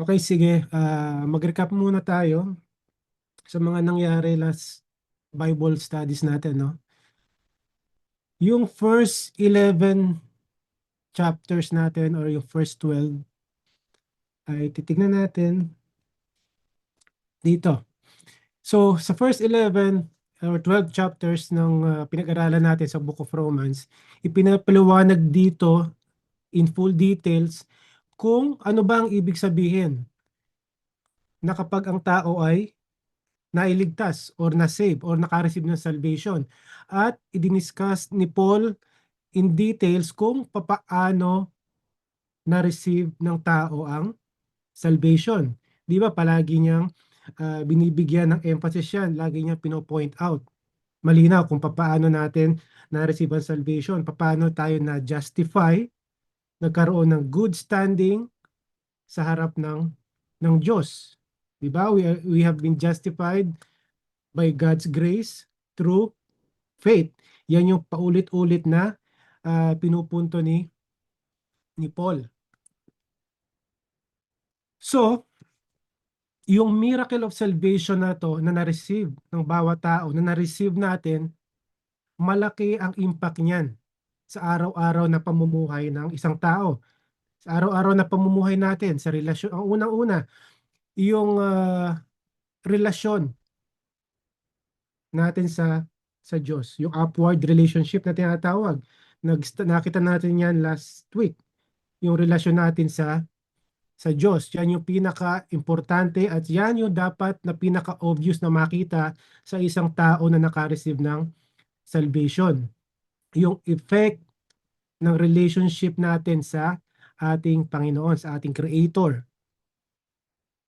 Okay, sige. Mag-recap muna tayo sa mga nangyari last Bible studies natin, no? Yung first 11 chapters natin or yung first 12 ay titignan natin dito. So, sa first 11 or 12 chapters ng pinag-aralan natin sa Book of Romans, ipinapaliwanag dito in full details kung ano ba ang ibig sabihin na kapag ang tao ay nailigtas or na-save or naka-receive ng salvation. At idiniscuss ni Paul in details kung papaano na-receive ng tao ang salvation. Di ba palagi niyang binibigyan ng emphasis yan, lagi niya pino-point out. Malinaw kung papaano natin na-receive ang salvation, papaano tayo na-justify, nagkaroon ng good standing sa harap ng Diyos. Di ba? We have been justified by God's grace through faith. Yan yung paulit-ulit na pinupunto ni Paul. So, yung miracle of salvation na to na na-receive ng bawat tao, na na-receive natin, malaki ang impact niyan sa araw-araw na pamumuhay ng isang tao. Sa araw-araw na pamumuhay natin, sa relasyon, ang unang-una, yung relasyon natin sa Diyos, yung upward relationship na tinatawag. Nakita natin yan last week, yung relasyon natin sa Diyos. Yan yung pinaka-importante at yan yung dapat na pinaka-obvious na makita sa isang tao na naka-receive ng salvation. Yung effect ng relationship natin sa ating Panginoon, sa ating Creator.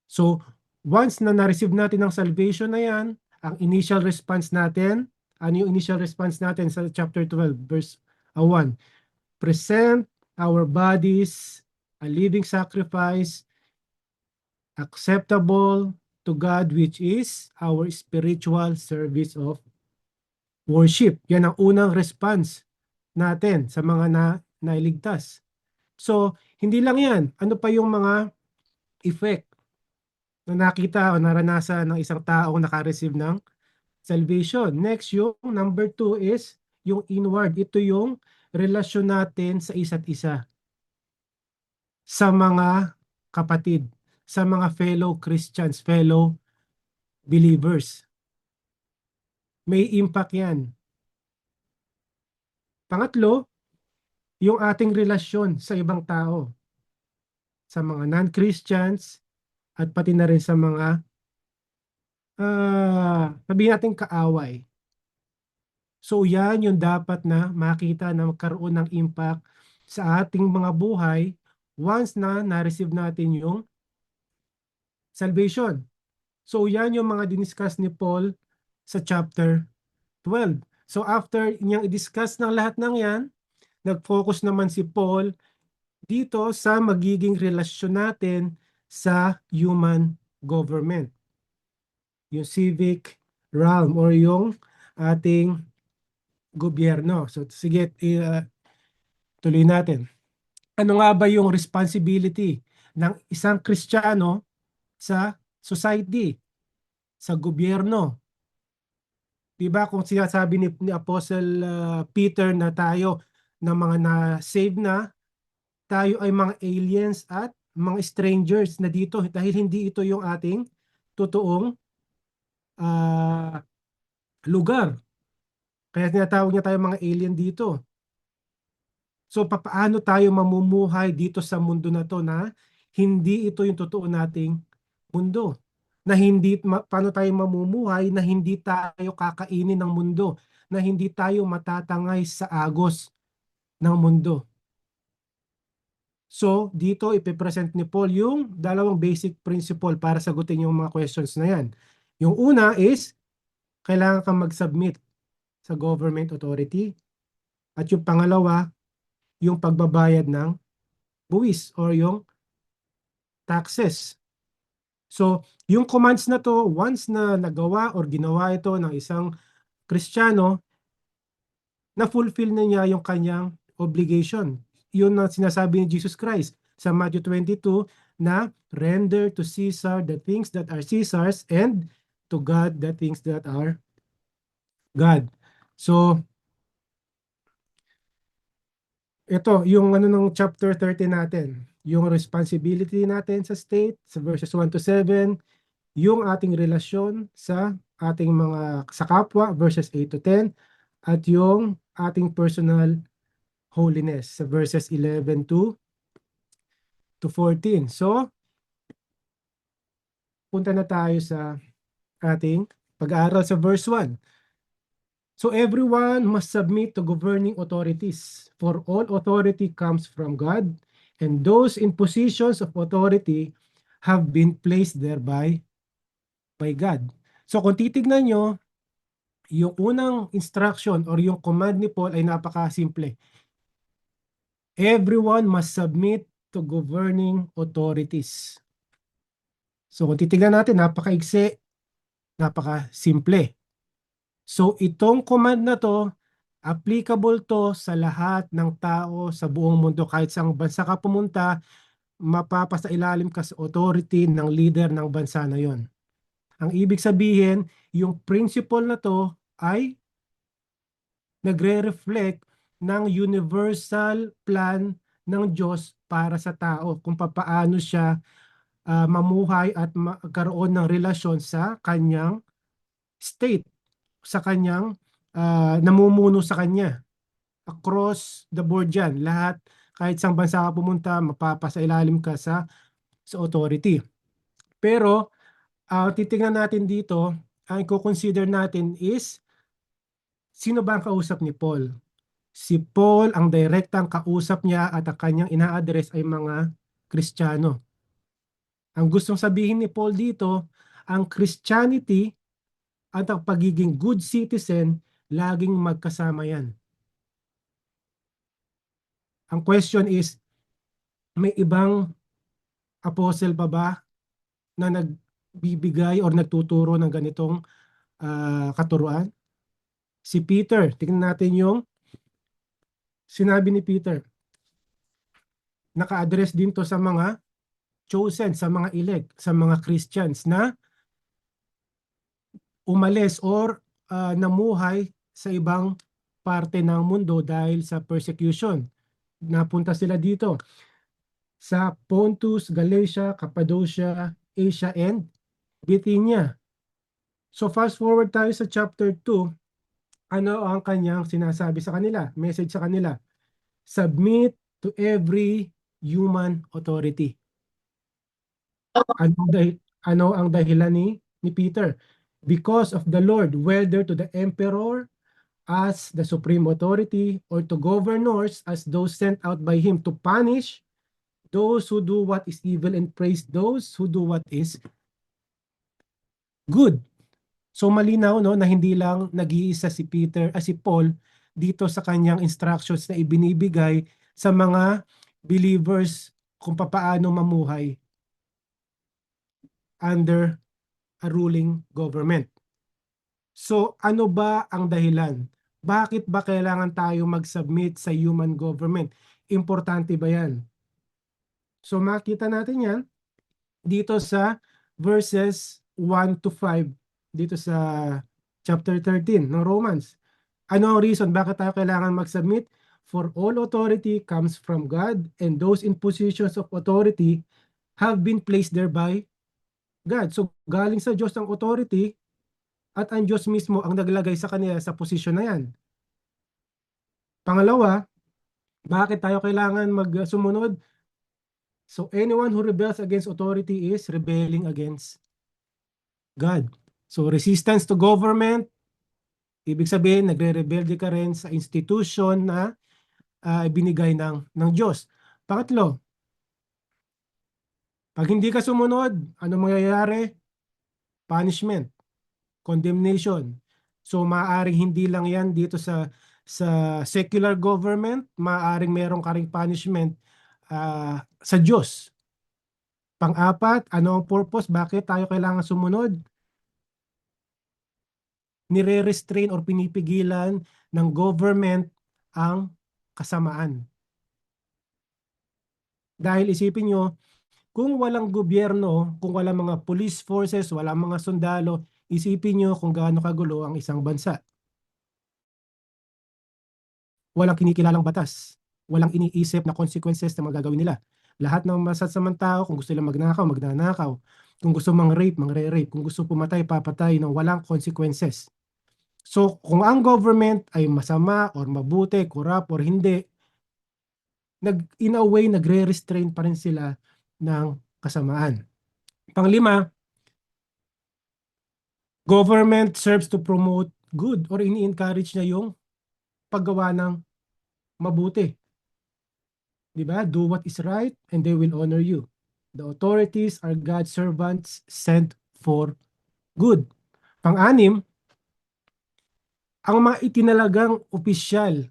So, once na na-receive natin ang salvation na yan, ang initial response natin, ano yung initial response natin sa chapter 12, verse 1? Present our bodies a living sacrifice, acceptable to God, which is our spiritual service of worship. Yan ang unang response natin sa mga nailigtas. So, hindi lang yan. Ano pa yung mga effect na nakita o naranasan ng isang taong naka-receive ng salvation? Next, yung number 2 is yung inward. Ito yung relasyon natin sa isa't isa, sa mga kapatid, sa mga fellow Christians, fellow believers. May impact yan. Pangatlo, yung ating relasyon sa ibang tao, sa mga non-Christians at pati na rin sa mga sabihin natin kaaway. So yan yung dapat na makita na magkaroon ng impact sa ating mga buhay once na na-receive natin yung salvation. So yan yung mga diniscuss ni Paul sa chapter 12. So after niyang i-discuss ng lahat ng yan, nag-focus naman si Paul dito sa magiging relasyon natin sa human government. Yung civic realm or yung ating gobyerno. So sige, tuloy natin. Ano nga ba yung responsibility ng isang Kristiyano sa society, sa gobyerno? Diba kung sinasabi ni Apostle Peter na tayo na mga na-save na, tayo ay mga aliens at mga strangers na dito dahil hindi ito yung ating totoong lugar. Kaya tinatawag niya tayo mga alien dito. So papaano tayo mamumuhay dito sa mundo na to na hindi ito yung totoo nating mundo? Na hindi paano tayo mamumuhay na hindi tayo kakainin ng mundo, na hindi tayo matatangay sa agos ng mundo. So dito ipipresent ni Paul yung dalawang basic principle para sagutin yung mga questions na yan. Yung una is kailangan kang mag-submit sa government authority. At yung pangalawa, yung pagbabayad ng buwis or yung taxes. So, yung commands na to, once na nagawa or ginawa ito ng isang Kristiyano, na-fulfill na niya yung kanyang obligation. Yun ang sinasabi ni Jesus Christ sa Matthew 22, na render to Caesar the things that are Caesar's and to God the things that are God. So, ito, yung ano ng chapter 30 natin, yung responsibility natin sa state, sa verses 1 to 7, yung ating relasyon sa ating mga sa kapwa, verses 8 to 10, at yung ating personal holiness sa verses 11 to 14. So, punta na tayo sa ating pag-aaral sa verse 1. So everyone must submit to governing authorities, for all authority comes from God, and those in positions of authority have been placed thereby by God. So kung titignan nyo, yung unang instruction or yung command ni Paul ay napakasimple. Everyone must submit to governing authorities. So kung titignan natin, napakaigsi, napakasimple. So itong command na to, applicable to sa lahat ng tao sa buong mundo. Kahit sa bansa ka pumunta, mapapasailalim ka sa authority ng leader ng bansa na yon. Ang ibig sabihin, yung principle na to ay nagre-reflect ng universal plan ng Diyos para sa tao kung papaano siya mamuhay at magkaroon ng relasyon sa kanyang state, sa kanyang namumuno sa kanya. Across the board yan. Lahat, kahit sang bansa ka pumunta, mapapasailalim ka sa authority. Pero, titingnan natin dito, ang i-consider natin is, sino ba ang kausap ni Paul? Si Paul, ang direktang kausap niya at ang kanyang ina-address ay mga Kristiyano. Ang gustong sabihin ni Paul dito, ang Christianity at ang pagiging good citizen, laging magkasama yan. Ang question is, may ibang apostle pa ba na nagbibigay or nagtuturo ng ganitong katuruan? Si Peter, tingnan natin yung sinabi ni Peter. Naka-address din to sa mga chosen, sa mga elect, sa mga Christians na umalis or namuhay sa ibang parte ng mundo dahil sa persecution. Napunta sila dito sa Pontus, Galatia, Cappadocia, Asia, and Bithynia. So fast forward tayo sa chapter 2, ano ang kanyang sinasabi sa kanila, message sa kanila? Submit to every human authority. Ano ang dahilan ni Peter? Because of the Lord, whether to the emperor as the supreme authority or to governors as those sent out by him to punish those who do what is evil and praise those who do what is good. So malinaw no na hindi lang nag-iisa si Peter si Paul dito sa kanyang instructions na ibinibigay sa mga believers kung papaano mamuhay under a ruling government. So ano ba ang dahilan? Bakit ba kailangan tayo mag-submit sa human government? Importante ba yan? So makita natin yan dito sa verses 1 to 5 dito sa chapter 13 ng Romans. Ano ang reason bakit tayo kailangan mag-submit? For all authority comes from God, and those in positions of authority have been placed there by God. So galing sa Diyos ang authority at ang Diyos mismo ang naglagay sa kanila sa posisyon na yan. Pangalawa, bakit tayo kailangan magsumunod? So anyone who rebels against authority is rebelling against God. So resistance to government, ibig sabihin nagre-rebelde ka rin sa institution na ibinigay ng Diyos. Pangatlo, pag hindi ka sumunod, ano mangyayari? Punishment, condemnation. So maaaring hindi lang yan dito sa secular government, maaaring meron ka ring punishment sa Diyos. Pang-apat, ano ang purpose? Bakit tayo kailangan sumunod? Nire-restrain or pinipigilan ng government ang kasamaan. Dahil isipin nyo, Kung walang gobyerno, kung walang mga police forces, walang mga sundalo, isipin nyo kung gaano kagulo ang isang bansa. Walang kinikilalang batas, walang iniisip na consequences na magagawin nila. Lahat ng masasamang tao, kung gusto lang magnakaw, magnanakaw. Kung gusto mang-rape, mangre-rape. Kung gusto pumatay, papatay ng walang consequences. So, kung ang government ay masama or mabuti, corrupt or hindi, in a way, nagre-restrain pa rin sila ng kasamaan. Panglima, government serves to promote good or ini-encourage niya yung paggawa ng mabuti. Di ba? Do what is right and they will honor you. The authorities are God's servants sent for good. Pang-anim, ang mga itinalagang opisyal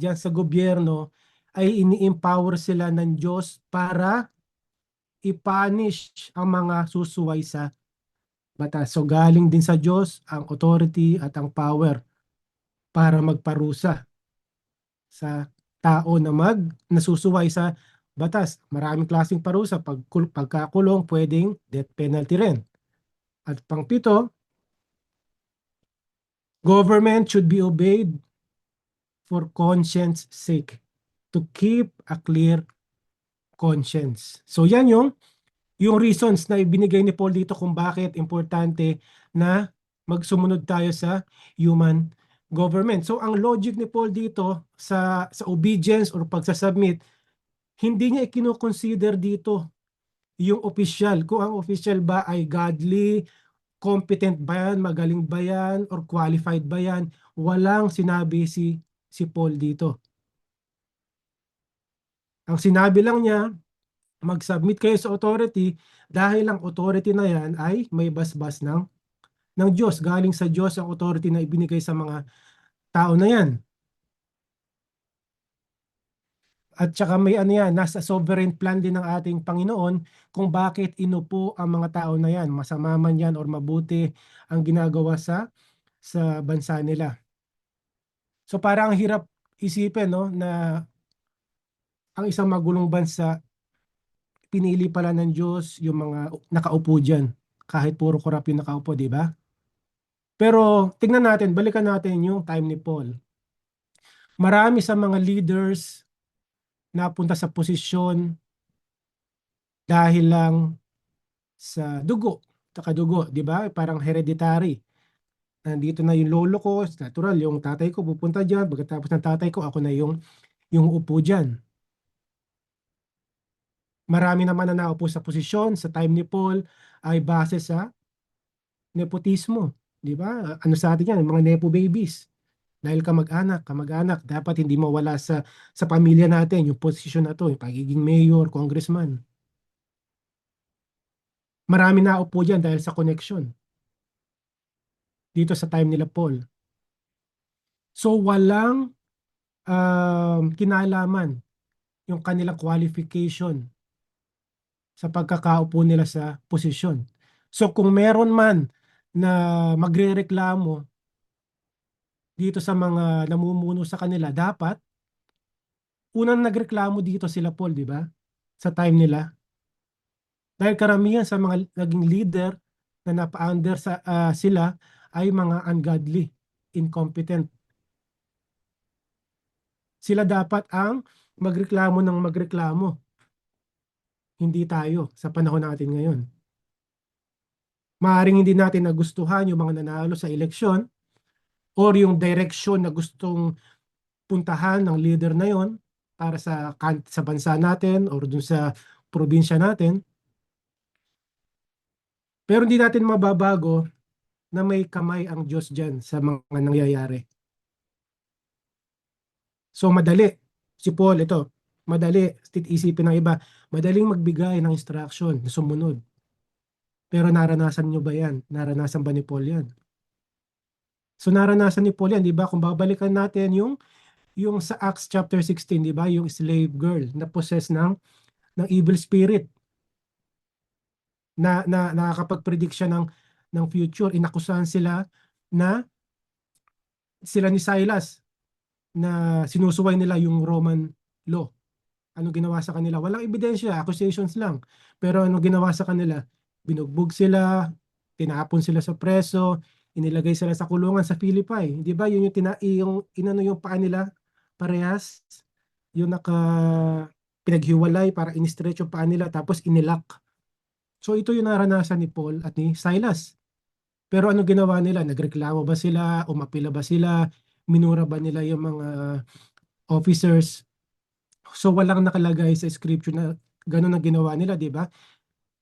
diyan sa gobyerno ay ini-empower sila ng Diyos para i-punish ang mga susuway sa batas. So galing din sa Diyos ang authority at ang power para magparusa sa tao na nasusuway sa batas. Maraming klaseng parusa. Pagkakulong, pwedeng death penalty rin. At pangpito, government should be obeyed for conscience sake, to keep a clear conscience. So yan yung reasons na ibinigay ni Paul dito kung bakit importante na magsumunod tayo sa human government. So ang logic ni Paul dito sa obedience or pagsasubmit, hindi niya ikino-consider dito yung official. Kung ang official ba ay godly, competent ba yan, magaling ba yan, or qualified ba yan. Walang sinabi si Paul dito. Ang sinabi lang niya, mag-submit kayo sa authority dahil ang authority na yan ay may basbas ng Diyos. Galing sa Diyos ang authority na ibinigay sa mga tao na yan. At saka may ano yan, nasa sovereign plan din ng ating Panginoon kung bakit inupo ang mga tao na yan. Masama man yan or mabuti ang ginagawa sa bansa nila. So parang ang hirap isipin no, na ang isang magulong bansa, pinili pala ng Diyos yung mga nakaupo dyan. Kahit puro korap yung nakaupo, di ba? Pero tingnan natin, balikan natin yung time ni Paul. Marami sa mga leaders napunta sa posisyon dahil lang sa dugo, dugo, di ba? Parang hereditary. Nandito na yung lolo ko, natural, yung tatay ko pupunta dyan, pagkatapos ng tatay ko, ako na yung upo dyan. Marami naman na naupo sa posisyon sa time ni Paul ay base sa nepotismo, di ba? Ano sa atin yan, mga nepo babies. Dahil kamag-anak, dapat hindi mawala sa pamilya natin yung posisyon na to, yung pagiging mayor, congressman. Marami na upo dyan dahil sa connection dito sa time nila Paul. So walang kinalaman yung kanilang qualification sa pagkakaupo nila sa posisyon. So kung meron man na magrereklamo dito sa mga namumuno sa kanila, dapat unang nagreklamo dito sila Paul, di ba? Sa time nila. Dahil karamihan sa mga naging leader na napa-under sila ay mga ungodly, incompetent. Sila dapat ang magreklamo ng magreklamo. Hindi tayo sa panahon natin ngayon. Maaaring hindi natin nagustuhan yung mga nanalo sa eleksyon or yung direction na gustong puntahan ng leader na yon para sa bansa natin or dun sa probinsya natin. Pero hindi natin mababago na may kamay ang Diyos dyan sa mga nangyayari. So madali. Si Paul, ito, madali. Isipin ng iba, madaling magbigay ng instruction na sumunod. Pero naranasan nyo ba yan? Naranasan ba ni Paul yan? So naranasan ni Paul yan, di ba? Kung babalikan natin yung sa Acts chapter 16, di ba? Yung slave girl na possessed ng evil spirit na nakakapag-predict siya ng future. Inakusahan sila na sila ni Silas na sinusuway nila yung Roman law. Ano ginawa sa kanila? Walang ebidensya, accusations lang. Pero ano ginawa sa kanila? Binugbog sila, tinapon sila sa preso, inilagay sila sa kulungan sa Philippine. Di ba? Yun yung, yung inano yung paa nila parehas. Yung pinaghiwalay para in-stretch yung paa nila tapos inilak. So ito yung naranasan ni Paul at ni Silas. Pero ano ginawa nila? Nagreklamo ba sila? Umapila ba sila? Minura ba nila yung mga officers? So walang nakalagay sa scripture na ganun ang ginawa nila, di ba?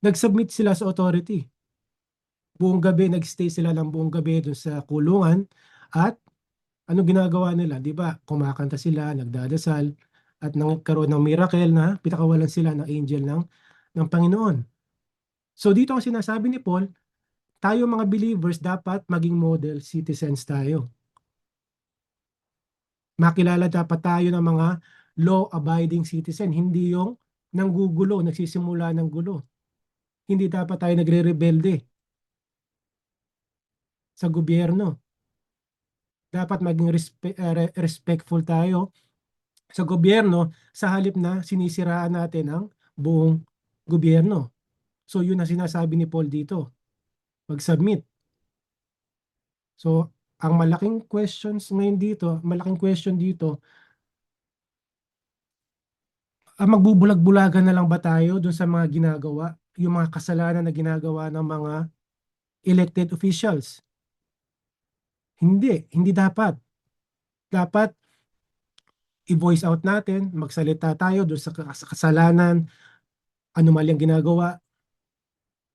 Nag-submit sila sa authority. Buong gabi, nag-stay sila ng buong gabi doon sa kulungan. At ano ginagawa nila, di ba? Kumakanta sila, nagdadasal, at nagkaroon ng miracle na pinakawalan sila ng angel ng Panginoon. So dito ang sinasabi ni Paul, tayo mga believers dapat maging model citizens tayo. Makilala dapat tayo ng mga law-abiding citizen, hindi yung nanggugulo, nagsisimula ng gulo. Hindi dapat tayo nagre-rebelde sa gobyerno. Dapat maging respectful tayo sa gobyerno sa halip na sinisiraan natin ang buong gobyerno. So yun ang sinasabi ni Paul dito. Mag-submit. So ang malaking question dito, magbubulag-bulagan na lang ba tayo dun sa mga ginagawa, yung mga kasalanan na ginagawa ng mga elected officials? Hindi dapat. Dapat i-voice out natin, magsalita tayo doon sa kasalanan, anomalyang ginagawa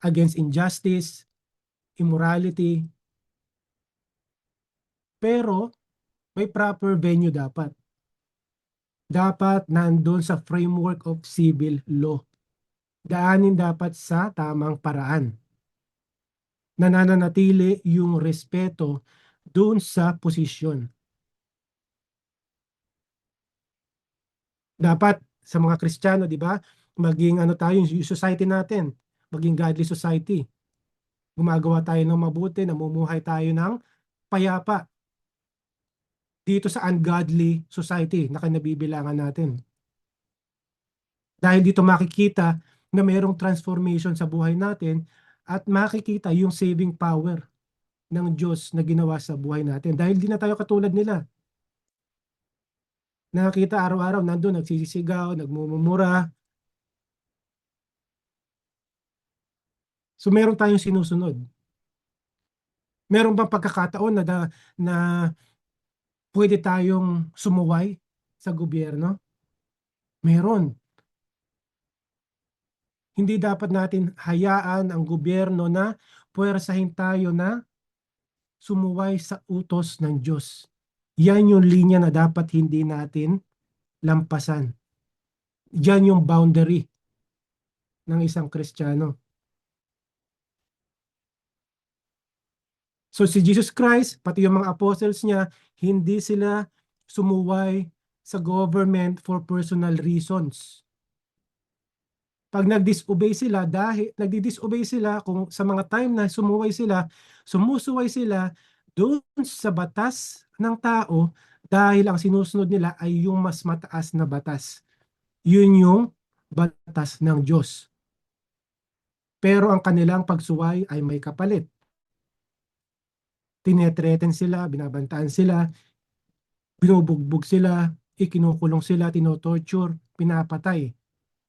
against injustice, immorality, pero may proper venue dapat. Dapat nandun sa framework of civil law. Daanin dapat sa tamang paraan. Nananatili yung respeto doon sa posisyon. Dapat sa mga Kristiyano, di ba? Maging ano tayo, yung society natin, maging godly society. Gumagawa tayo ng mabuti, namumuhay tayo ng payapa dito sa ungodly society na kinabibilangan natin. Dahil dito makikita na mayroong transformation sa buhay natin at makikita yung saving power ng Diyos na ginawa sa buhay natin. Dahil di na tayo katulad nila. Nakakita araw-araw nandun, nagsisisigaw, nagmumura. So meron tayong sinusunod. Meron bang pagkakataon na pwede tayong sumuway sa gobyerno? Meron. Hindi dapat natin hayaan ang gobyerno na puwersahin tayo na sumuway sa utos ng Diyos. Yan yung linya na dapat hindi natin lampasan. Yan yung boundary ng isang Kristiyano. So si Jesus Christ, pati yung mga apostles niya, hindi sila sumuway sa government for personal reasons. Pag nag-disobey sila, dahil nagdi-disobey sila kung sa mga time na sumusuway sila doon sa batas ng tao dahil ang sinusunod nila ay yung mas mataas na batas. Yun yung batas ng Diyos. Pero ang kanilang pagsuway ay may kapalit. Tinetreten sila, binabantaan sila, binubugbog sila, ikinukulong sila, tinotorture, pinapatay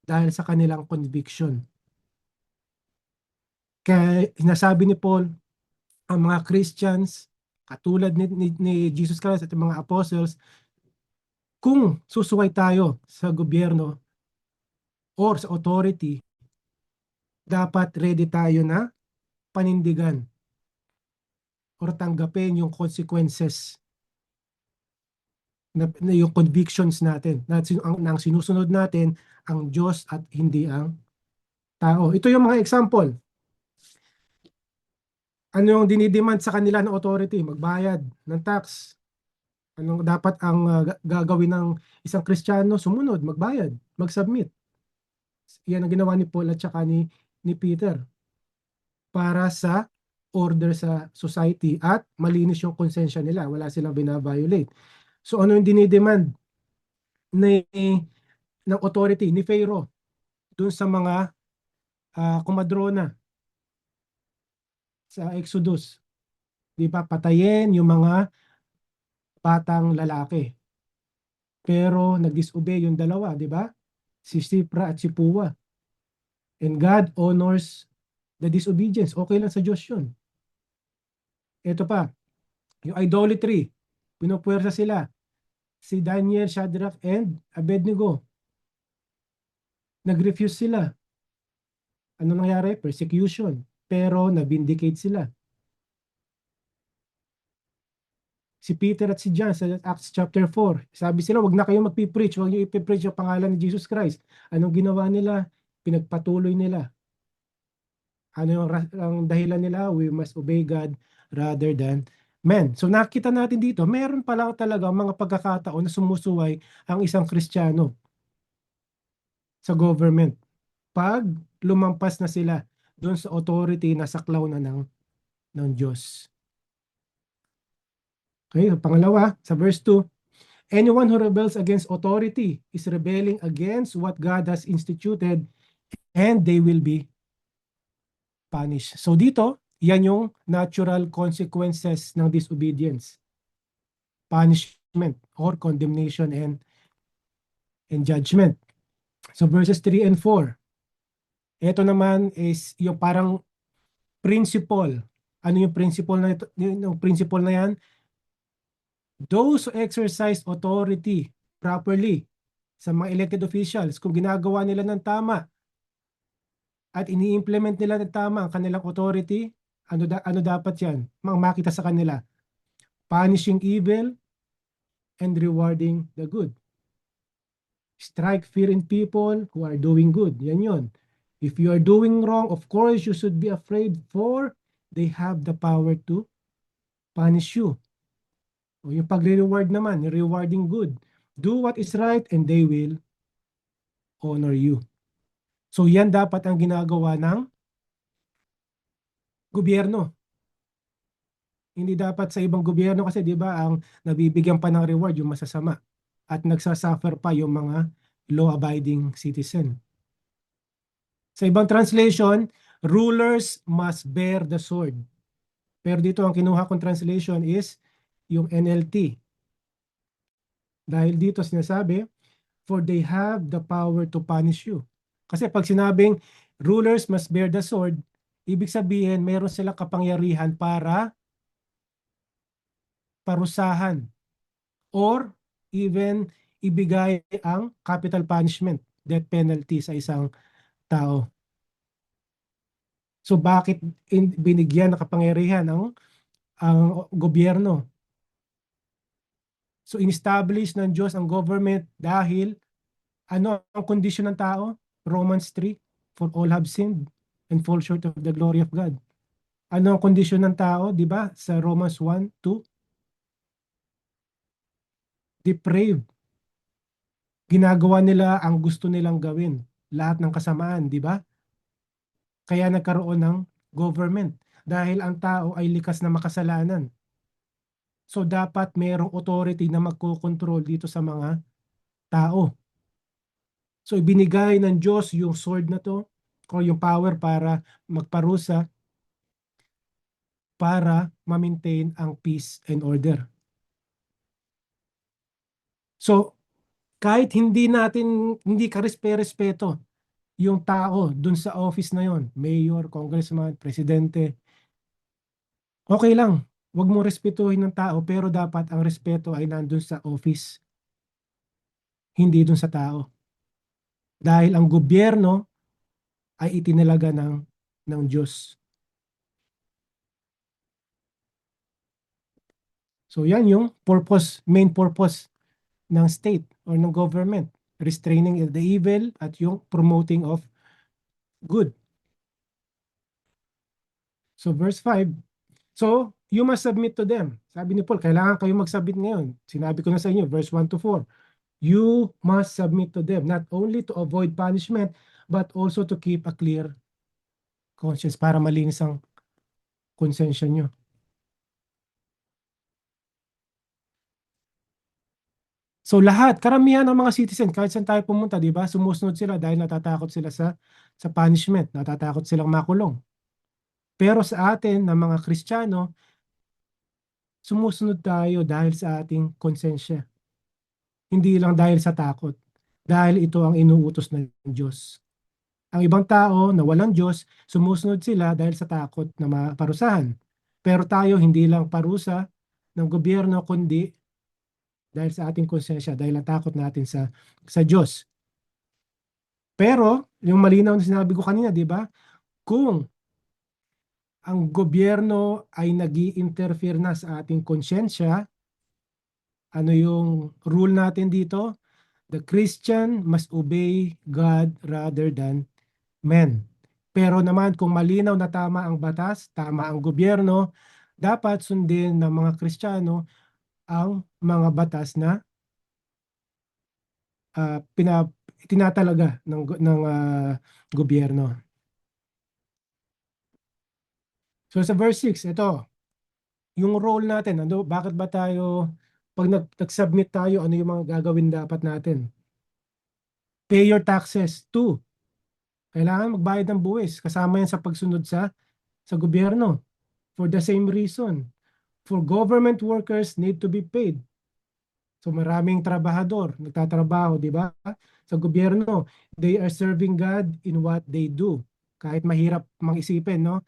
dahil sa kanilang conviction. Kaya sinasabi ni Paul, ang mga Christians, katulad ni Jesus Christ at mga apostles, kung susuway tayo sa gobyerno or sa authority, dapat ready tayo na panindigan or tanggapin yung consequences na yung convictions natin na ang sinusunod natin ang Diyos at hindi ang tao. Ito yung mga example. Ano yung dinidemand sa kanila ng authority? Magbayad ng tax. Anong dapat ang gagawin ng isang Kristiyano? Sumunod, magbayad, mag-submit. Yan ang ginawa ni Paul at saka ni Peter para sa order sa society at malinis yung konsensya nila. Wala silang binabiolate. So ano yung dinidemand ng authority ni Pharaoh dun sa mga kumadrona sa Exodus. Di ba? Patayin yung mga batang lalaki. Pero nag-disobey yung dalawa, di ba? Si Sipra at si Puwa. And God honors the disobedience. Okay lang sa Diyos yun. Ito pa, yung idolatry. Pinupuwersa sila. Si Daniel, Shadrach, and Abednego. Nag-refuse sila. Ano nangyari? Persecution. Pero na-vindicate sila. Si Peter at si John sa Acts chapter 4. Sabi sila, wag na kayo magpipreach, wag niyo ipipreach yung pangalan ni Jesus Christ. Anong ginawa nila? Pinagpatuloy nila. Ano yung ang dahilan nila? We must obey God rather than men. So nakita natin dito, meron pala talaga mga pagkakataon na sumusuway ang isang Kristiyano sa government. Pag lumampas na sila doon sa authority na saklaw na ng Diyos. Okay, pangalawa, sa verse 2, anyone who rebels against authority is rebelling against what God has instituted and they will be punished. So dito, yan yung natural consequences ng disobedience. Punishment or condemnation and judgment. So verses 3 and 4. Ito naman is yung parang principle. Ano yung principle na ito? Yung principle na yan? Those who exercise authority properly sa mga elected officials, kung ginagawa nila ng tama at ini-implement nila ng tama ang kanilang authority, ano dapat yan? Makita sa kanila. Punishing evil and rewarding the good. Strike fear in people who are doing good. Yan yun. If you are doing wrong, of course, you should be afraid for they have the power to punish you. O yung pagre-reward naman, rewarding good. Do what is right and they will honor you. So yan dapat ang ginagawa ng gobyerno. Hindi dapat sa ibang gobyerno kasi 'di ba ang nabibigyan pa ng reward yung masasama at nagsasuffer pa yung mga law-abiding citizen. Sa ibang translation, rulers must bear the sword. Pero dito ang kinuha kong translation is yung NLT. Dahil dito sinasabi, for they have the power to punish you. Kasi pag sinabing rulers must bear the sword, ibig sabihin mayroon silang kapangyarihan para parusahan or even ibigay ang capital punishment, death penalty sa isang tao. So bakit binigyan ng kapangyarihan ang gobyerno? So in-establish ng Diyos ang government dahil ano ang kondisyon ng tao? Romans 3, for all have sinned and fall short of the glory of God. Ano ang kondisyon ng tao, di ba? Sa Romans 1, 2, depraved. Ginagawa nila ang gusto nilang gawin. Lahat ng kasamaan, di ba? Kaya nagkaroon ng government dahil ang tao ay likas na makasalanan. So dapat mayroong authority na magkocontrol dito sa mga tao. So ibinigay ng Diyos yung sword na to o yung power para magparusa para ma-maintain ang peace and order. So kahit hindi ka respeto yung tao dun sa office na yon, mayor, congressman, presidente, okay lang. Huwag mo respetuhin ng tao pero dapat ang respeto ay nandun sa office, hindi dun sa tao. Dahil ang gobyerno ay itinalaga ng Diyos. So yan yung main purpose ng state or ng government. Restraining the evil at yung promoting of good. So verse 5, so you must submit to them. Sabi ni Paul, kailangan kayo mag-submit ngayon. Sinabi ko na sa inyo, verse 1 to 4. You must submit to them, not only to avoid punishment, but also to keep a clear conscience para malinis ang konsensya nyo. So lahat, karamihan ng mga citizen, kahit saan tayo pumunta, di ba, sumusunod sila dahil natatakot sila sa punishment, natatakot silang makulong. Pero sa atin, na mga Kristiyano, sumusunod tayo dahil sa ating konsensya. Hindi lang dahil sa takot, dahil ito ang inuutos ng Diyos. Ang ibang tao na walang Diyos, sumusunod sila dahil sa takot na maparusahan. Pero tayo hindi lang parusa ng gobyerno, kundi dahil sa ating konsensya, dahil ang takot natin sa Diyos. Pero, yung malinaw na sinabi ko kanina, di ba? Kung ang gobyerno ay nag-i-interfere na sa ating konsensya, ano yung rule natin dito? The Christian must obey God rather than men. Pero naman kung malinaw na tama ang batas, tama ang gobyerno, dapat sundin ng mga Kristiyano ang mga batas na uh, pina, tinatalaga ng gobyerno. So sa verse 6, ito, yung role natin, ano, bakit ba tayo, pag nag-submit tayo, ano yung mga gagawin dapat natin? Pay your taxes. 2, kailangan magbayad ng buwis. Kasama yan sa pagsunod sa gobyerno. For the same reason, for government workers need to be paid. So maraming trabahador, nagtatrabaho, di ba? Sa gobyerno, they are serving God in what they do. Kahit mahirap mag-isipin, no?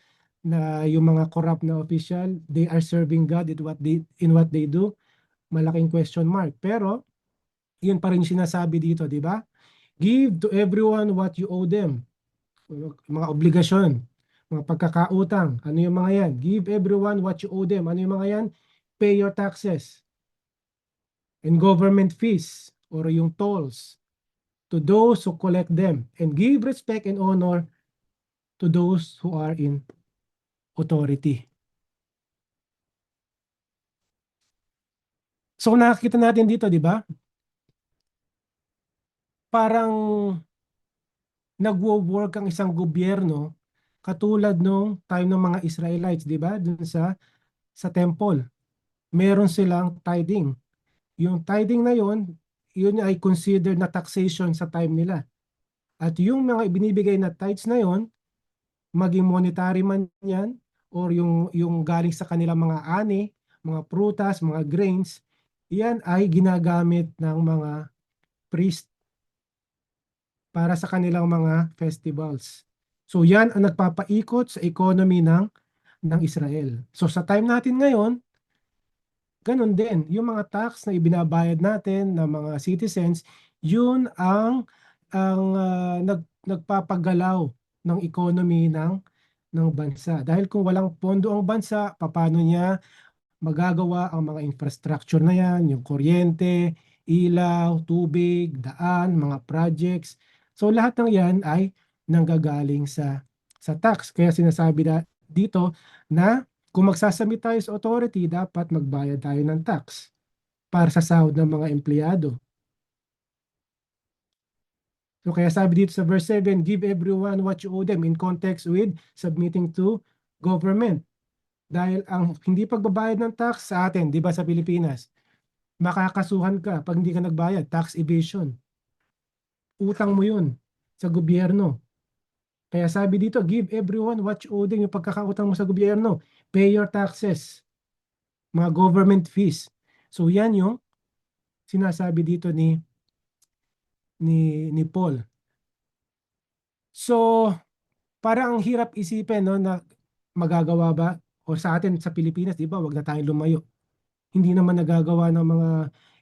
Na yung mga corrupt na official, they are serving God in what they do. Malaking question mark. Pero, yun pa rin sinasabi dito, di ba? Give to everyone what you owe them. Mga obligasyon, mga pagkakautang. Ano yung mga yan? Give everyone what you owe them. Ano yung mga yan? Pay your taxes and government fees or yung tolls to those who collect them, and give respect and honor to those who are in authority. So nakikita natin dito, di ba? Parang nagwo-work ang isang gobyerno katulad nung time ng mga Israelites, di ba? Dun sa temple. Meron silang tithing. Yung tithing na yun ay considered na taxation sa time nila. At yung mga ibinibigay na tithes na yon, maging monetary man yan, or yung galing sa kanilang mga ani, mga prutas, mga grains, yan ay ginagamit ng mga priest para sa kanilang mga festivals. So yan ang nagpapaikot sa economy ng Israel. So sa time natin ngayon, ganun din, yung mga tax na ibinabayad natin ng mga citizens, yun ang nagpapagalaw ng economy ng bansa. Dahil kung walang pondo ang bansa, paano niya magagawa ang mga infrastructure na yan, yung kuryente, ilaw, tubig, daan, mga projects. So lahat ng yan ay nanggagaling sa tax. Kaya sinasabi dito na kung magsasamit tayo sa authority, dapat magbayad tayo ng tax para sa sahod ng mga empleyado. So kaya sabi dito sa verse 7, give everyone what you owe them, in context with submitting to government. Dahil ang hindi pagbabayad ng tax sa atin, di ba sa Pilipinas, makakasuhan ka pag hindi ka nagbayad, tax evasion. Utang mo yun sa gobyerno. Kaya sabi dito, give everyone what you owe them, yung pagkakautang mo sa gobyerno. Pay your taxes, mga government fees. So yan yung sinasabi dito ni Paul. So, parang ang hirap isipin, no, na magagawa ba, o sa atin sa Pilipinas, di ba, wag na tayong lumayo. Hindi naman nagagawa ng mga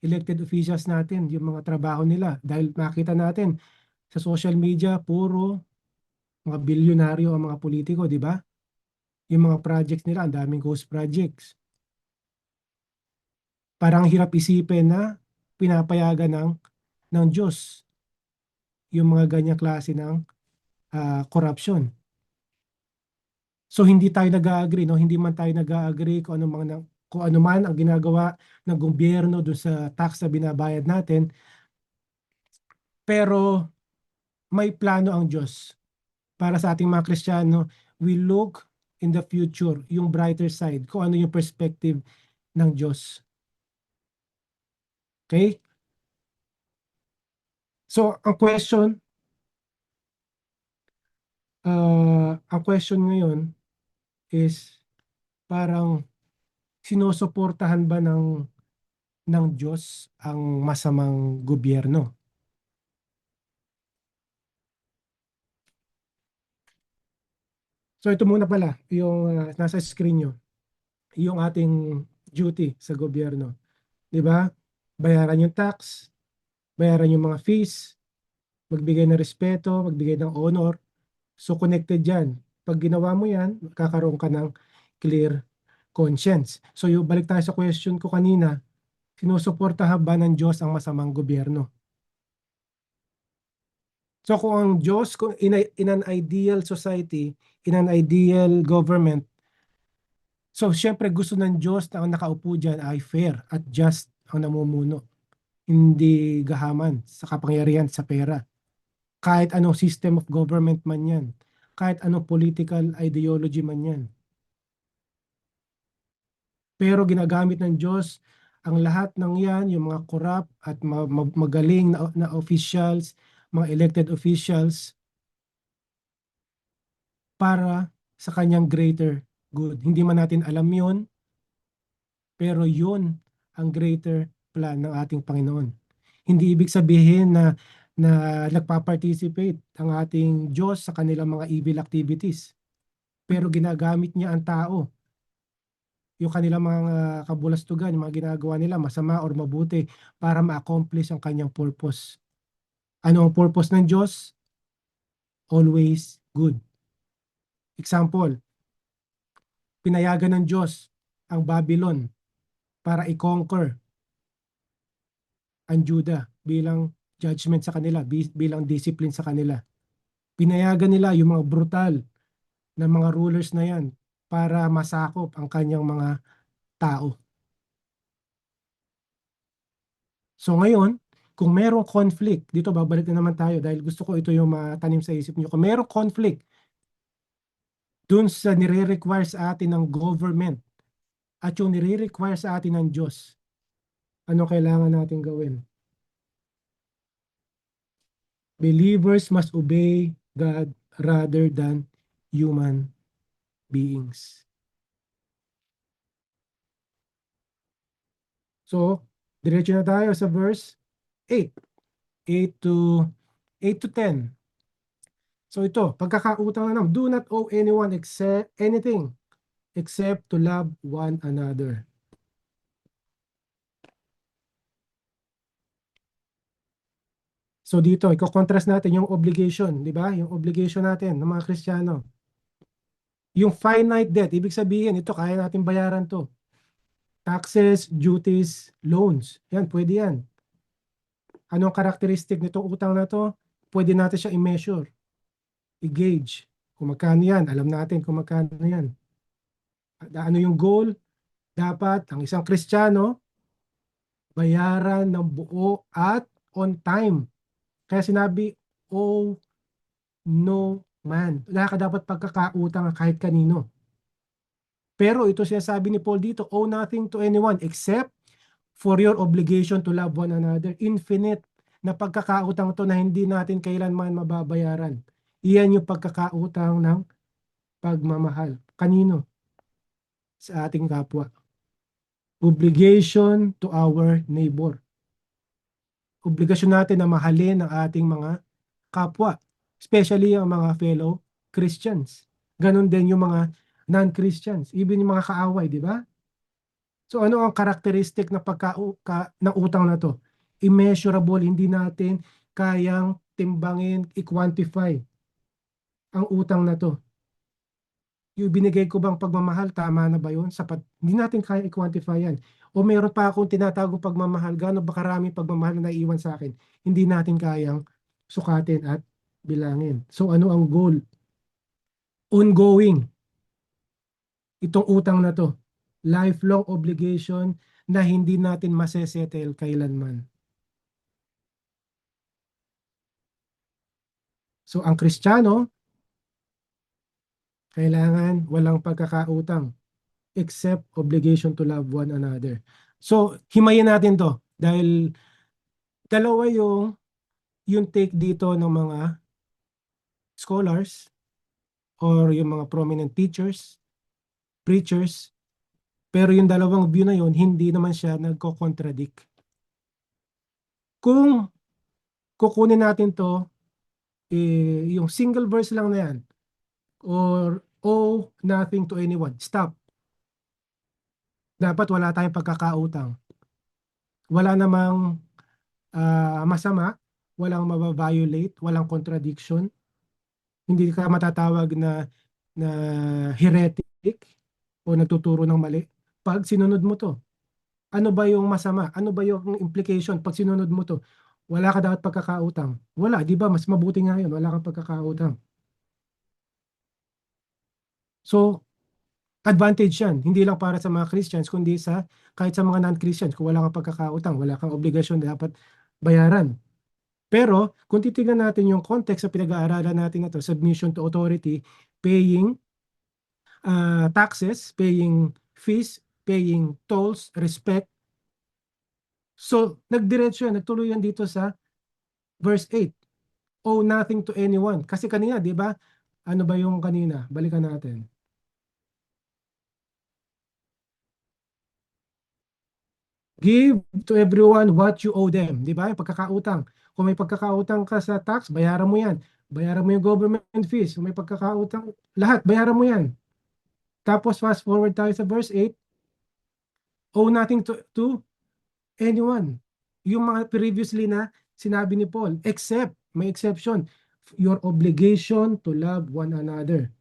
elected officials natin yung mga trabaho nila. Dahil makita natin sa social media, puro mga bilyonaryo ang mga politiko, di ba? Yung mga projects nila, ang daming ghost projects. Parang hirap isipin na pinapayagan ng Diyos yung mga ganyang klase ng corruption. So hindi tayo nag-agree, no? Hindi man tayo nag-agree kung ano man ang ginagawa ng gobyerno doon sa tax na binabayad natin, pero may plano ang Diyos para sa ating mga Kristiyano. We look in the future, yung brighter side, kung ano yung perspective ng Diyos. Okay? So, ang question ngayon is parang sinusuportahan ba ng Diyos ang masamang gobyerno? So ito muna pala, yung nasa screen nyo, yung ating duty sa gobyerno. Di ba? Bayaran yung tax, bayaran yung mga fees, magbigay ng respeto, magbigay ng honor. So connected yan. Pag ginawa mo yan, kakaroon ka ng clear conscience. So yung balik tayo sa question ko kanina, sinusuportahan ba ng Diyos ang masamang gobyerno? So kung ang Diyos, kung in an ideal society, in an ideal government, so syempre gusto ng Diyos na ang nakaupo dyan ay fair at just ang namumuno. Hindi gahaman sa kapangyarihan sa pera. Kahit anong system of government man yan. Kahit anong political ideology man yan. Pero ginagamit ng Diyos ang lahat ng yan, yung mga corrupt at magaling na officials, mga elected officials, para sa kanyang greater good. Hindi man natin alam yon, pero yun ang greater plan ng ating Panginoon. Hindi ibig sabihin na nagpa-participate ang ating Diyos sa kanilang mga evil activities. Pero ginagamit niya ang tao, yung kanilang mga kabulastugan, yung mga ginagawa nila, masama or mabuti, para ma-accomplish ang kanyang purpose. Ano ang purpose ng Diyos? Always good. Example, pinayagan ng Diyos ang Babylon para i-conquer ang Juda bilang judgment sa kanila, bilang discipline sa kanila. Pinayagan nila yung mga brutal na mga rulers na yan para masakop ang kanyang mga tao. So ngayon, kung merong conflict, dito babalik na naman tayo dahil gusto ko ito yung matanim sa isip niyo. Kung merong conflict dun sa nire-require sa atin ng government at yung nire-require sa atin ng Diyos, ano kailangan natin gawin? Believers must obey God rather than human beings. So, diretso na tayo sa verse 8. 8 to 8 to 10. So ito, pagkakautang na naman, do not owe anyone anything except to love one another. So dito, i-contrast natin yung obligation, di ba? Yung obligation natin ng mga Kristiyano. Yung finite debt, ibig sabihin, ito kaya natin bayaran to. Taxes, duties, loans. Yan, pwede yan. Anong karakteristik nitong utang na to? Pwede natin siya i-measure, i-gauge. Kung magkano yan, alam natin kung magkano yan. Ano yung goal? Dapat ang isang Kristiyano bayaran ng buo at on time. Kaya sinabi, oh no man. Wala ka dapat pagkakautang kahit kanino. Pero ito sinasabi ni Paul dito, owe nothing to anyone except for your obligation to love one another. Infinite na pagkakautang to na hindi natin kailanman mababayaran. Iyan yung pagkakautang ng pagmamahal. Kanino? Sa ating kapwa. Obligation to our neighbor. Obligasyon natin na mahalin ang ating mga kapwa, especially ang mga fellow Christians. Ganon din yung mga non-Christians, even yung mga kaaway, di ba? So ano ang karakteristik na ng utang na to? Immeasurable, hindi natin kayang timbangin, i-quantify ang utang na to. Yung binigay ko bang pagmamahal, tama na ba yun? Sapat, hindi natin kaya i-quantify yan. O meron pa akong tinatagong pagmamahal, gano'n ba karaming pagmamahal na naiiwan sa akin? Hindi natin kayang sukatin at bilangin. So ano ang goal? Ongoing. Itong utang na to. Lifelong obligation na hindi natin masesettle kailanman. So ang Kristiyano, kailangan walang pagkakautang except obligation to love one another. So himayin natin to dahil dalawa yung yung take dito ng mga scholars or yung mga prominent teachers, preachers, pero yung dalawang view na yun, hindi naman siya nagko-contradict. Kung kukunin natin to, yung single verse lang na yan, or owe nothing to anyone, stop. Dapat wala tayong pagkakautang. Wala namang masama, walang mababiolate, walang contradiction. Hindi ka matatawag na heretic o nagtuturo ng mali pag sinunod mo to. Ano ba yung masama? Ano ba yung implication pag sinunod mo to? Wala ka dapat pagkakautang. Wala, di ba? Mas mabuti nga yun. Wala kang pagkakautang. So, advantage yan. Hindi lang para sa mga Christians, kundi sa kahit sa mga non-Christians. Kung wala kang pagkakautang, wala kang obligasyon na dapat bayaran. Pero, kung titingnan natin yung context sa pinag-aaralan natin na to, submission to authority, paying taxes, paying fees, paying tolls, respect. So, nagdiretso yan, nagtuloy yan dito sa verse 8. Owe nothing to anyone. Kasi kanina, di ba? Ano ba yung kanina? Balikan natin. Give to everyone what you owe them. Di ba? Yung pagkakautang. Kung may pagkakautang ka sa tax, bayaran mo yan. Bayaran mo yung government fees. Kung may pagkakautang, lahat, bayaran mo yan. Tapos fast forward tayo sa verse 8. Owe nothing to anyone. Yung mga previously na sinabi ni Paul, except, may exception, your obligation to love one another.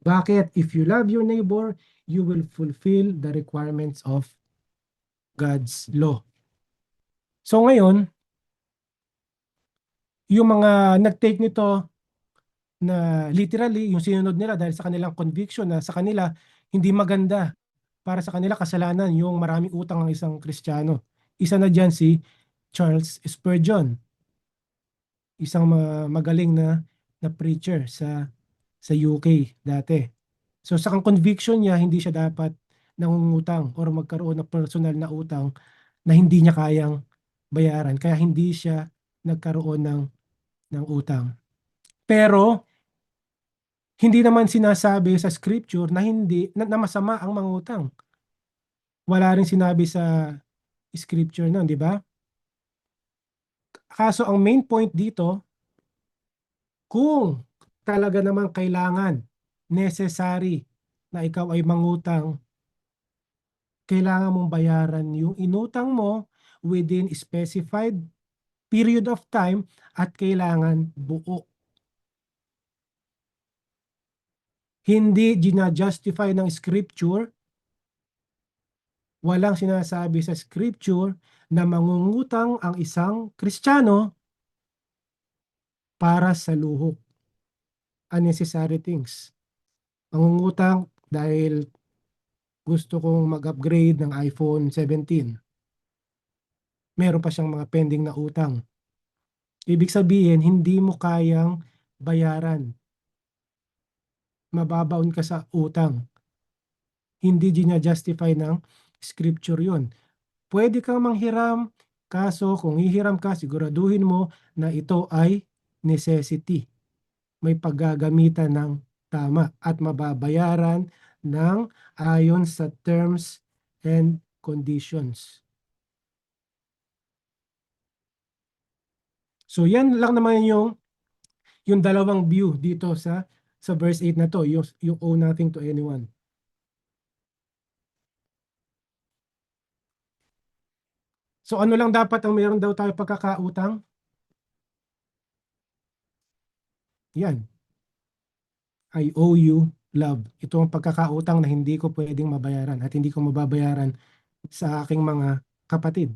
Bakit? If you love your neighbor, you will fulfill the requirements of God's law. So ngayon, yung mga nag-take nito na literally, yung sinunod nila dahil sa kanilang conviction na sa kanila, hindi maganda para sa kanila kasalanan yung maraming utang ng isang Kristiyano. Isa na dyan si Charles Spurgeon, isang magaling na preacher sa UK dati. So sa conviction niya, hindi siya dapat nangungutang or magkaroon ng personal na utang na hindi niya kayang bayaran. Kaya hindi siya nagkaroon ng utang. Pero hindi naman sinasabi sa scripture na hindi na masama ang mangutang. Wala rin sinabi sa scripture nun, di ba? Kaso ang main point dito, kung talaga naman kailangan, necessary na ikaw ay mangutang, kailangan mong bayaran yung inutang mo within specified period of time at kailangan buo. Hindi gina-justify ng scripture, walang sinasabi sa scripture na mangungutang ang isang Kristiyano para sa luho. Unnecessary things. Mangungutang dahil gusto kong mag-upgrade ng iPhone 17. Meron pa siyang mga pending na utang. Ibig sabihin, hindi mo kayang bayaran. Mababaon ka sa utang. Hindi gina-justify ng scripture yun. Pwede kang manghiram, kaso kung hihiram ka, siguraduhin mo na ito ay necessity. May paggagamitan ng tama at mababayaran ng ayon sa terms and conditions. So yan lang naman yung dalawang view dito sa verse 8 na to, yung owe nothing to anyone. So ano lang dapat ang meron daw tayo pagkakautang? Yan. I owe you love. Ito ang pagkakautang na hindi ko pwedeng mabayaran at hindi ko mababayaran sa aking mga kapatid.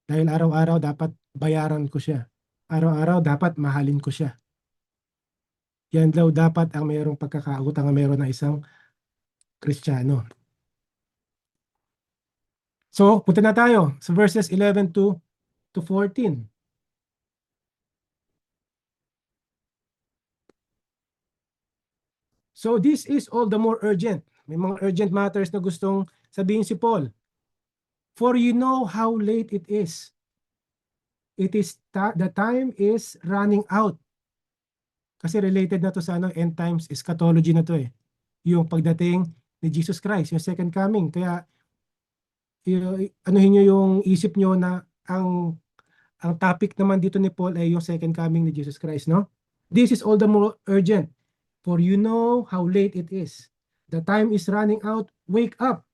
Dahil araw-araw dapat bayaran ko siya. Araw-araw dapat mahalin ko siya. Yan daw dapat ang mayroong pagkakautang na mayroon na isang Kristiyano. So, punta na tayo sa verses 11 to 14. So, this is all the more urgent. May mga urgent matters na gustong sabihin si Paul. For you know how late it is. The time is running out. Kasi related na to sa end times eschatology na to eh. Yung pagdating ni Jesus Christ, yung second coming. Kaya anuhin nyo yung isip nyo na ang topic naman dito ni Paul ay yung second coming ni Jesus Christ, no? This is all the more urgent, for you know how late it is. The time is running out. Wake up.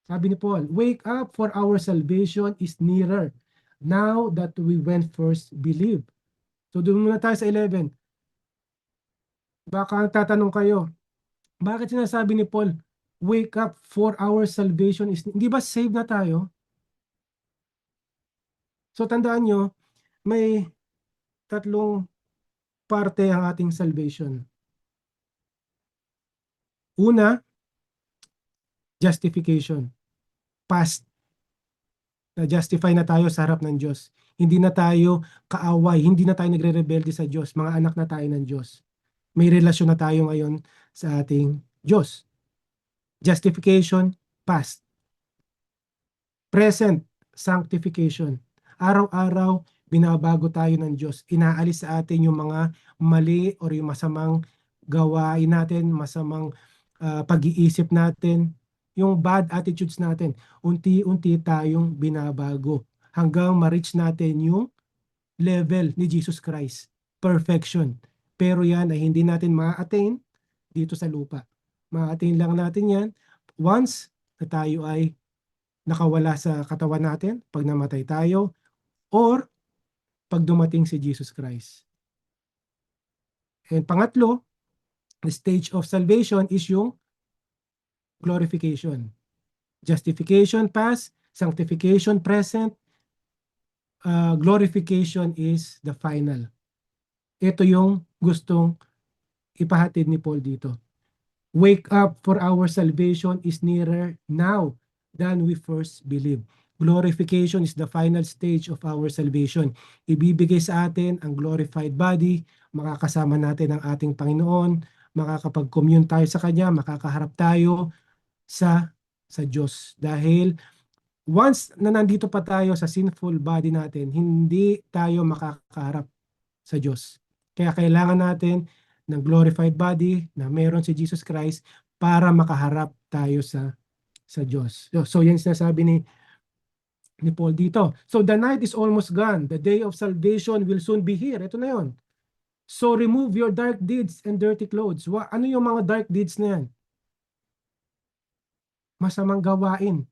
Sabi ni Paul, wake up, for our salvation is nearer now that we went first believe. So doon muna tayo sa 11. Baka tatanong kayo, bakit sinasabi ni Paul, wake up, for our salvation is, hindi ba save na tayo? So tandaan nyo, may tatlong parte ang ating salvation. Una, justification. Past. Na-justify na tayo sa harap ng Diyos. Hindi na tayo kaaway, hindi na tayo nagre-rebelde sa Diyos. Mga anak na tayo ng Diyos. May relasyon na tayo ngayon sa ating Diyos. Justification, past. Present, sanctification. Araw-araw, binabago tayo ng Diyos. Inaalis sa atin yung mga mali or yung masamang gawain natin, masamang pag-iisip natin, yung bad attitudes natin. Unti-unti tayong binabago hanggang ma-reach natin yung level ni Jesus Christ. Perfection. Pero yan ay hindi natin ma-attain dito sa lupa. Ma-attain lang natin yan once na tayo ay nakawala sa katawan natin, pag namatay tayo, or pag dumating si Jesus Christ. And pangatlo, the stage of salvation is yung glorification. Justification past, sanctification present, glorification is the final. Ito yung gustong ipahatid ni Paul dito. Wake up, for our salvation is nearer now than we first believed. Glorification is the final stage of our salvation. Ibibigay sa atin ang glorified body, makakasama natin ang ating Panginoon, makakapag-commune tayo sa Kanya, makakaharap tayo sa Diyos. Dahil once na nandito pa tayo sa sinful body natin, hindi tayo makakaharap sa Diyos. Kaya kailangan natin ng glorified body na meron si Jesus Christ para makaharap tayo sa Diyos. So yan sinasabi ni Paul dito. So the night is almost gone. The day of salvation will soon be here. Ito na yon. So remove your dark deeds and dirty clothes. Ano yung mga dark deeds na yan? Masamang gawain.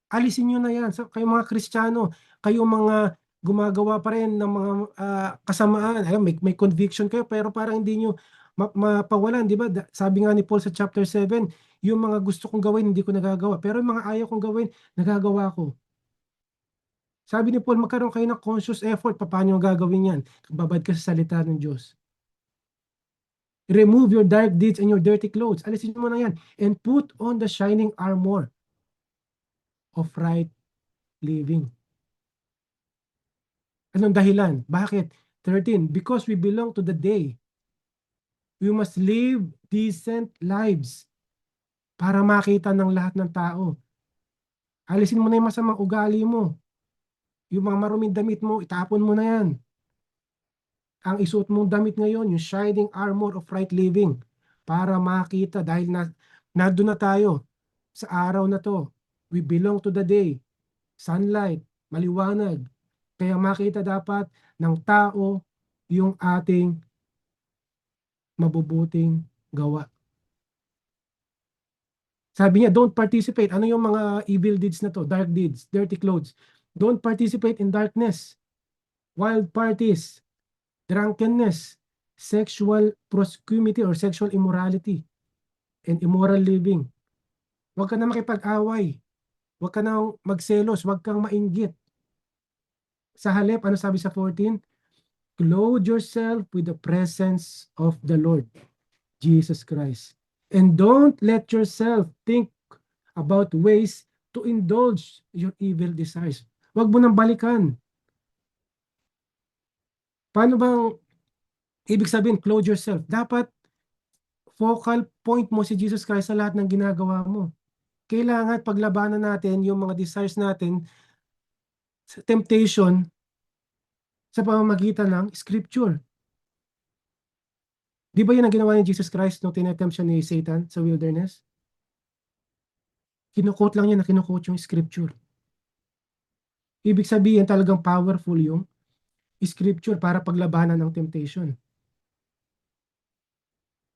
Alisin nyo na yan. So, kayong mga Kristiyano, kayong mga gumagawa pa rin ng mga kasamaan. Ayun, may conviction kayo pero parang hindi nyo mapawalan. Di ba? Sabi nga ni Paul sa chapter 7, yung mga gusto kong gawin, hindi ko nagagawa. Pero yung mga ayaw kong gawin, nagagawa ko. Sabi ni Paul, magkaroon kayo ng conscious effort. Paano yung gagawin yan? Babad ka sa salita ng Diyos. Remove your dark deeds and your dirty clothes. Alisin mo na yan. And put on the shining armor of right living. Anong dahilan? Bakit? 13. Because we belong to the day. We must live decent lives para makita ng lahat ng tao. Alisin mo na yung masamang ugali mo. Yung mga maruming damit mo, itapon mo na yan. Ang isuot mong damit ngayon, yung shining armor of right living, para makita dahil nandun na tayo sa araw na to. We belong to the day. Sunlight, maliwanag. Kaya makita dapat ng tao yung ating mabubuting gawa. Sabi niya, don't participate. Ano yung mga evil deeds na to? Dark deeds, dirty clothes. Don't participate in darkness, wild parties, drunkenness, sexual promiscuity or sexual immorality, and immoral living. Huwag ka na makipag-away. Huwag ka na magselos. Huwag kang mainggit. Sa halip, ano sabi sa 14? Clothe yourself with the presence of the Lord Jesus Christ. And don't let yourself think about ways to indulge your evil desires. Huwag mo nang balikan. Paano bang ibig sabihin, clothe yourself? Dapat focal point mo si Jesus Christ sa lahat ng ginagawa mo. Kailangan paglabanan natin yung mga desires natin sa temptation sa pamamagitan ng scripture. Di ba yun ang ginawa ni Jesus Christ nung tinetempt siya ni Satan sa wilderness? Kinukote lang niya na kinukote yung scripture. Ibig sabihin talagang powerful yung scripture para paglabanan ng temptation.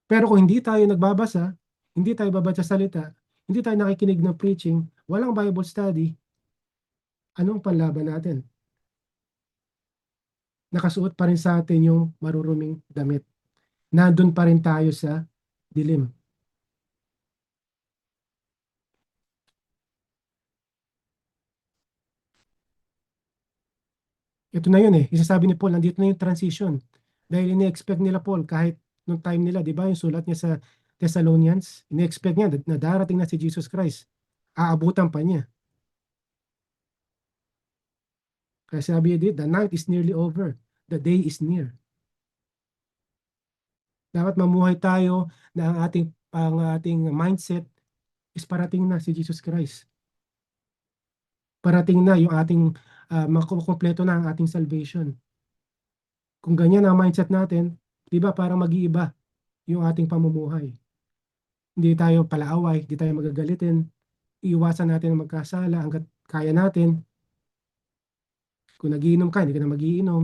Pero kung hindi tayo nagbabasa, hindi tayo babasa salita, hindi tayo nakikinig ng preaching, walang Bible study, anong panlaban natin? Nakasuot pa rin sa atin yung maruruming damit. Nandun pa rin tayo sa dilim. Ito na yun eh. Isasabi ni Paul, nandito na yung transition. Dahil ini-expect nila Paul kahit nung time nila, di ba yung sulat niya sa Thessalonians, ini-expect niya na darating na si Jesus Christ. Aabutan pa niya. Kaya sabi niya, the night is nearly over. The day is near. Dapat mamuhay tayo na ang ating mindset is parating na si Jesus Christ. Parating na yung ating makukumpleto na ang ating salvation. Kung ganyan ang mindset natin, di ba parang mag-iiba yung ating pamumuhay. Hindi tayo palaaway, hindi tayo magagalitin. Iiwasan natin ang magkasala hanggat kaya natin. Kung nagiinom ka, hindi ka na magiinom.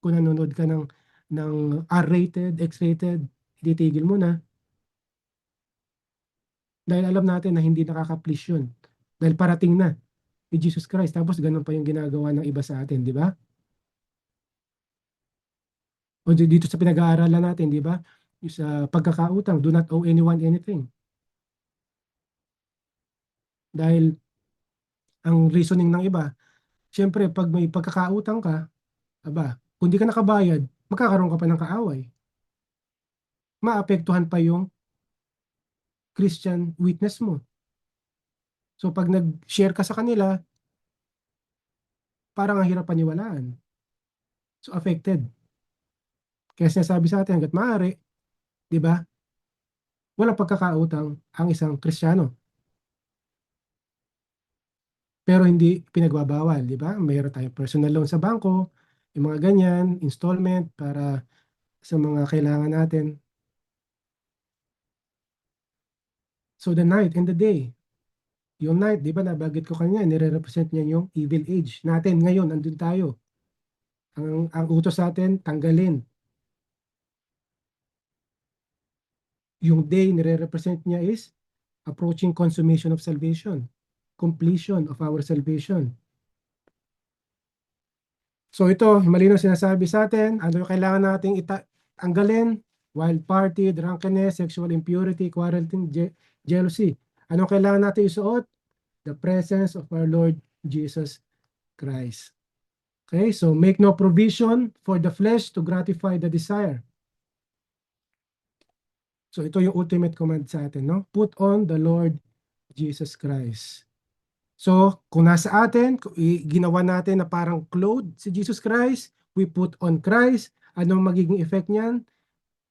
Kung nanonood ka ng R-rated, X-rated, titigil mo na. Dahil alam natin na hindi nakaka-please yun. Dahil parating na ni Jesus Christ. Tapos ganun pa yung ginagawa ng iba sa atin, di ba? O dito sa pinag-aaralan natin, di ba? Yung sa pagkakautang, do not owe anyone anything. Dahil ang reasoning ng iba, syempre pag may pagkakautang ka, aba, kung di ka nakabayad, magkakaroon ka pa ng kaaway. Maapektuhan pa yung Christian witness mo. So pag nag-share ka sa kanila, parang ang hirap paniwalaan. So affected. Kaya sinasabi sa atin hanggat maaari, di ba? Walang pagkakautang ang isang Kristiyano. Pero hindi pinagbabawal, di ba? Mayroon tayong personal loan sa bangko, yung mga ganyan, installment para sa mga kailangan natin. So the night and the day, yung night, di ba nabanggit ko kanina, nire-represent niya yung evil age natin. Ngayon, andun tayo. Ang utos sa atin, tanggalin. Yung day, nire-represent niya is approaching consummation of salvation, completion of our salvation. So ito, malinaw sinasabi sa atin, ano yung kailangan nating tanggalin? Wild party, drunkenness, sexual impurity, quarreling, jealousy. Ano kailangan natin isuot? The presence of our Lord Jesus Christ. Okay, so make no provision for the flesh to gratify the desire. So ito yung ultimate command sa atin, no? Put on the Lord Jesus Christ. So kung nasa atin, ginawa natin na parang clothed si Jesus Christ, we put on Christ, anong magiging effect niyan?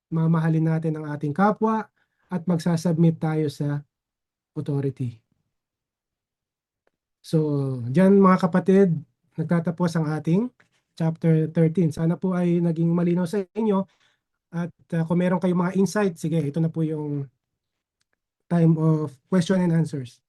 Mamahalin natin ang ating kapwa at magsasubmit tayo sa authority. So, diyan mga kapatid, nagtatapos ang ating chapter 13. Sana po ay naging malinaw sa inyo at kung meron kayong mga insight, sige, ito na po yung time of question and answers.